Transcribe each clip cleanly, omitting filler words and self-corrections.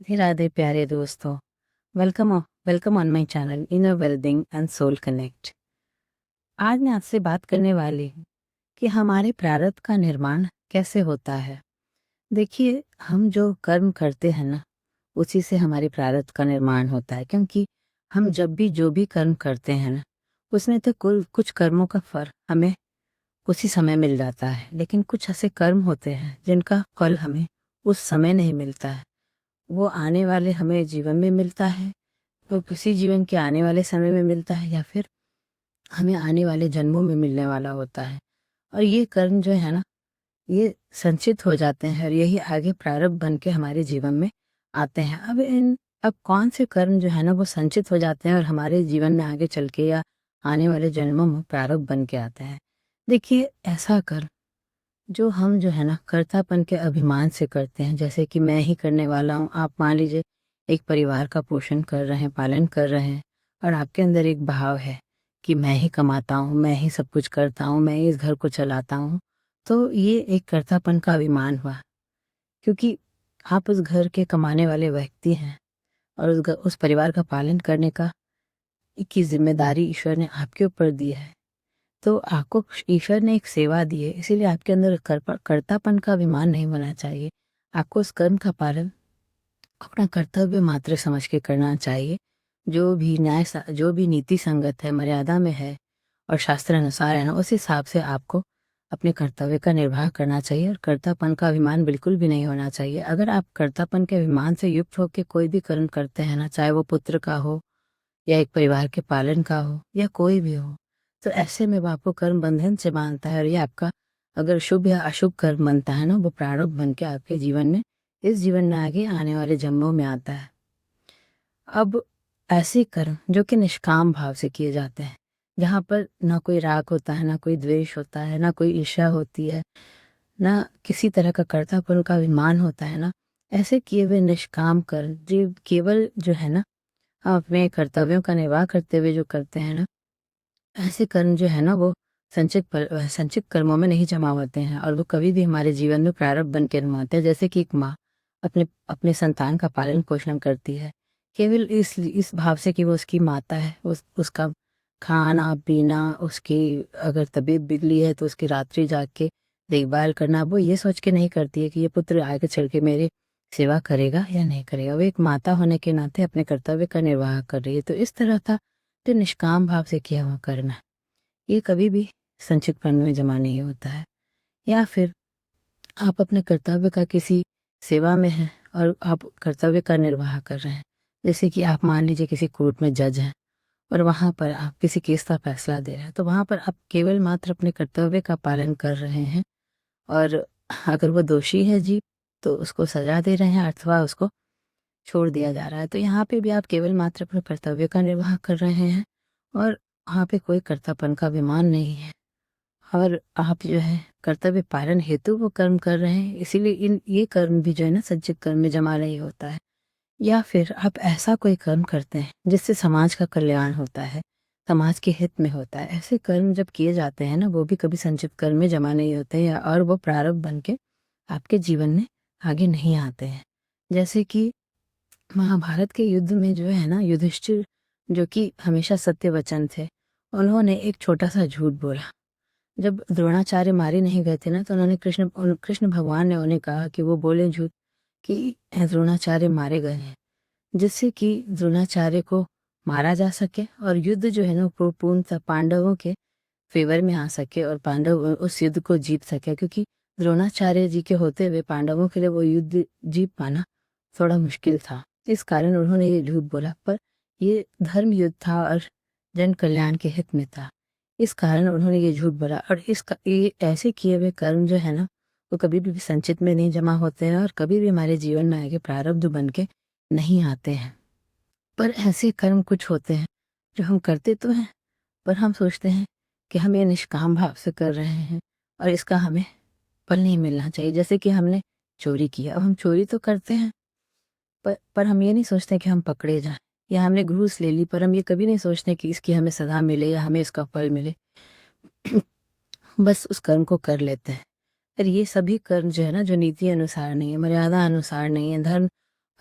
राधे राधे प्यारे दोस्तों। Welcome welcome on my channel inner wellbeing and soul connect. आज मैं आपसे बात करने वाली हूँ कि हमारे प्रारब्ध का निर्माण कैसे होता है। देखिए, हम जो कर्म करते हैं ना, उसी से हमारे प्रारब्ध का निर्माण होता है। क्योंकि हम जब भी जो भी कर्म करते हैं ना, उसमें तो कुछ कर्मों का फल हमें उसी समय मिल जाता है, लेकिन कुछ ऐसे कर्म होते हैं जिनका फल हमें उस समय नहीं मिलता है। वो आने वाले हमें जीवन में मिलता है, तो किसी जीवन के आने वाले समय में मिलता है, या फिर हमें आने वाले जन्मों में मिलने वाला होता है। और ये कर्म जो है ना, ये संचित हो जाते हैं और यही आगे प्रारब्ध बन के हमारे जीवन में आते हैं। अब कौन से कर्म जो है ना, वो संचित हो जाते हैं और हमारे जीवन में आगे चल के या आने वाले जन्मों में प्रारब्ध बन के आते हैं। देखिए, ऐसा कर्म जो हम जो है ना कर्तापन के अभिमान से करते हैं, जैसे कि मैं ही करने वाला हूँ। आप मान लीजिए, एक परिवार का पोषण कर रहे हैं, पालन कर रहे हैं, और आपके अंदर एक भाव है कि मैं ही कमाता हूँ, मैं ही सब कुछ करता हूँ, मैं ही इस घर को चलाता हूँ। तो ये एक कर्तापन का अभिमान हुआ, क्योंकि आप उस घर के कमाने वाले व्यक्ति हैं और उस परिवार का पालन करने का की जिम्मेदारी ईश्वर ने आपके ऊपर दी है। तो आपको ईश्वर ने एक सेवा दी है, इसीलिए आपके अंदर कर्तापन का अभिमान नहीं होना चाहिए। आपको उस कर्म का पालन अपना कर्तव्य मात्र समझ के करना चाहिए। जो भी नीति संगत है, मर्यादा में है और शास्त्र अनुसार है ना, उस हिसाब से आपको अपने कर्तव्य का निर्वाह करना चाहिए। और कर्तापन का अभिमान बिल्कुल भी नहीं होना चाहिए। अगर आप कर्तापन के अभिमान से युक्त होकर कोई भी कर्म करते हैं ना, चाहे वो पुत्र का हो या एक परिवार के पालन का हो या कोई भी हो, तो ऐसे में वो आपको कर्म बंधन से बांधता है। और ये आपका अगर शुभ या अशुभ कर्म बनता है ना, वो प्रारब्ध बन के आपके जीवन में, इस जीवन में आगे आने वाले जन्मों में आता है। अब ऐसे कर्म जो कि निष्काम भाव से किए जाते हैं, जहाँ पर ना कोई राग होता है, ना कोई द्वेष होता है, ना कोई ईर्ष्या होती है, ना किसी तरह का कर्तापन का अभिमान होता है ना, ऐसे किए हुए निष्काम कर्म जो केवल जो है ना, अपने कर्तव्यों का निर्वाह करते हुए जो करते हैं ना, ऐसे कर्म जो है ना, वो संचित कर्मों में नहीं जमा होते हैं और वो कभी भी हमारे जीवन में प्रारब्ध बन के नहीं आते हैं। जैसे कि एक माँ अपने अपने संतान का पालन पोषण करती है, केवल इस भाव से कि वो उसकी माता है। उसका खाना पीना, उसकी अगर तबीयत बिगड़ी है तो उसकी रात्रि जाग के देखभाल करना, वो ये सोच के नहीं करती है कि ये पुत्र आगे चल के मेरी सेवा करेगा या नहीं करेगा। वो एक माता होने के नाते अपने कर्तव्य का निर्वाह कर रही है। तो इस तरह का जो निष्काम भाव से किया हुआ कर्म है, ये कभी भी संचित कर्म में जमा नहीं होता है। या फिर आप अपने कर्तव्य का किसी सेवा में हैं और आप कर्तव्य का निर्वाह कर रहे हैं, जैसे कि आप मान लीजिए किसी कोर्ट में जज हैं और वहाँ पर आप किसी केस का फैसला दे रहे हैं, तो वहाँ पर आप केवल मात्र अपने कर्तव्य का पालन कर रहे हैं। और अगर वो दोषी है जी, तो उसको सजा दे रहे हैं अथवा उसको छोड़ दिया जा रहा है। तो यहाँ पे भी आप केवल मात्र अपने कर्तव्य का निर्वाह कर रहे हैं और वहाँ पे कोई कर्तापन का अभिमान नहीं है। और आप जो है कर्तव्य पालन हेतु वो कर्म कर रहे हैं, इसीलिए ये कर्म भी जो है ना, संचित कर्म में जमा नहीं होता है। या फिर आप ऐसा कोई कर्म करते हैं जिससे समाज का कल्याण होता है, समाज के हित में होता है। ऐसे कर्म जब किए जाते हैं ना, वो भी कभी संचित कर्म में जमा नहीं होते हैं और वो प्रारब्ध बन के आपके जीवन में आगे नहीं आते हैं। जैसे कि महाभारत के युद्ध में जो है ना, युधिष्ठिर जो कि हमेशा सत्य वचन थे, उन्होंने एक छोटा सा झूठ बोला। जब द्रोणाचार्य मारे नहीं गए थे ना, तो कृष्ण भगवान ने उन्हें कहा कि वो बोले झूठ कि द्रोणाचार्य मारे गए हैं, जिससे कि द्रोणाचार्य को मारा जा सके और युद्ध जो है ना, वो पूर्णतः पांडवों के फेवर में आ सके और पांडव उस युद्ध को जीत सके। क्योंकि द्रोणाचार्य जी के होते हुए पांडवों के लिए वो युद्ध जीत पाना थोड़ा मुश्किल था। इस कारण उन्होंने ये झूठ बोला, पर ये धर्म युद्ध था और जन कल्याण के हित में था। इस कारण उन्होंने ये झूठ बोला। और ये ऐसे किए हुए कर्म जो है ना, वो कभी भी संचित में नहीं जमा होते हैं और कभी भी हमारे जीवन में आगे प्रारब्ध बन के नहीं आते हैं। पर ऐसे कर्म कुछ होते हैं जो हम करते तो हैं, पर हम सोचते हैं कि हम ये निष्काम भाव से कर रहे हैं और इसका हमें फल नहीं मिलना चाहिए। जैसे कि हमने चोरी किया, अब हम चोरी तो करते हैं, पर हम ये नहीं सोचते कि हम पकड़े जाएं। या हमने घूस ले ली, पर हम ये कभी नहीं सोचते कि इसकी हमें सजा मिले या हमें इसका फल मिले। बस उस कर्म को कर लेते हैं। पर ये सभी कर्म जो है ना, जो नीति अनुसार नहीं है, मर्यादा अनुसार नहीं है, धर्म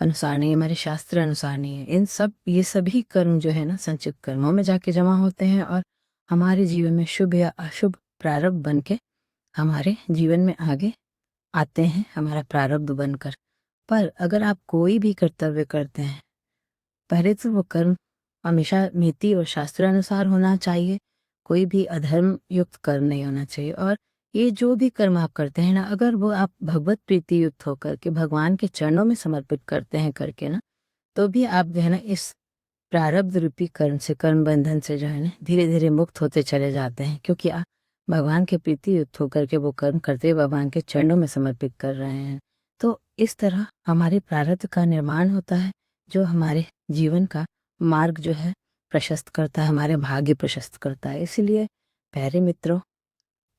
अनुसार नहीं है, हमारे शास्त्र अनुसार नहीं है। ये सभी कर्म जो है ना संचित कर्मों में जाके जमा होते हैं और हमारे जीवन में शुभ या अशुभ प्रारब्ध बन के हमारे जीवन में आगे आते हैं, हमारा प्रारब्ध बनकर। पर अगर आप कोई भी कर्तव्य करते हैं, पहले तो वो कर्म हमेशा नीति और शास्त्र अनुसार होना चाहिए, कोई भी अधर्म युक्त कर्म नहीं होना चाहिए। और ये जो भी कर्म आप करते हैं ना, अगर वो आप भगवत प्रीति युक्त होकर के भगवान के चरणों में समर्पित करते हैं करके ना, तो भी आप जो है ना इस प्रारब्ध रूपी कर्म से, कर्म बंधन से जो है ना धीरे धीरे मुक्त होते चले जाते हैं, क्योंकि आप भगवान के प्रीति युक्त होकर के वो कर्म करते हुए भगवान के चरणों में समर्पित कर रहे हैं। तो इस तरह हमारे प्रारब्ध का निर्माण होता है, जो हमारे जीवन का मार्ग जो है प्रशस्त करता है, हमारे भाग्य प्रशस्त करता है। इसीलिए प्यारे मित्रों,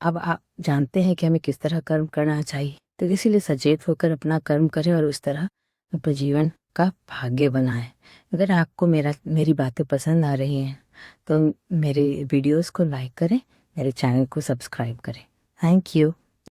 अब आप जानते हैं कि हमें किस तरह कर्म करना चाहिए, तो इसीलिए सचेत होकर अपना कर्म करें और उस तरह अपने जीवन का भाग्य बनाएं। अगर आपको मेरी बातें पसंद आ रही हैं तो मेरे वीडियोस को लाइक करें, मेरे चैनल को सब्सक्राइब करें। Thank you.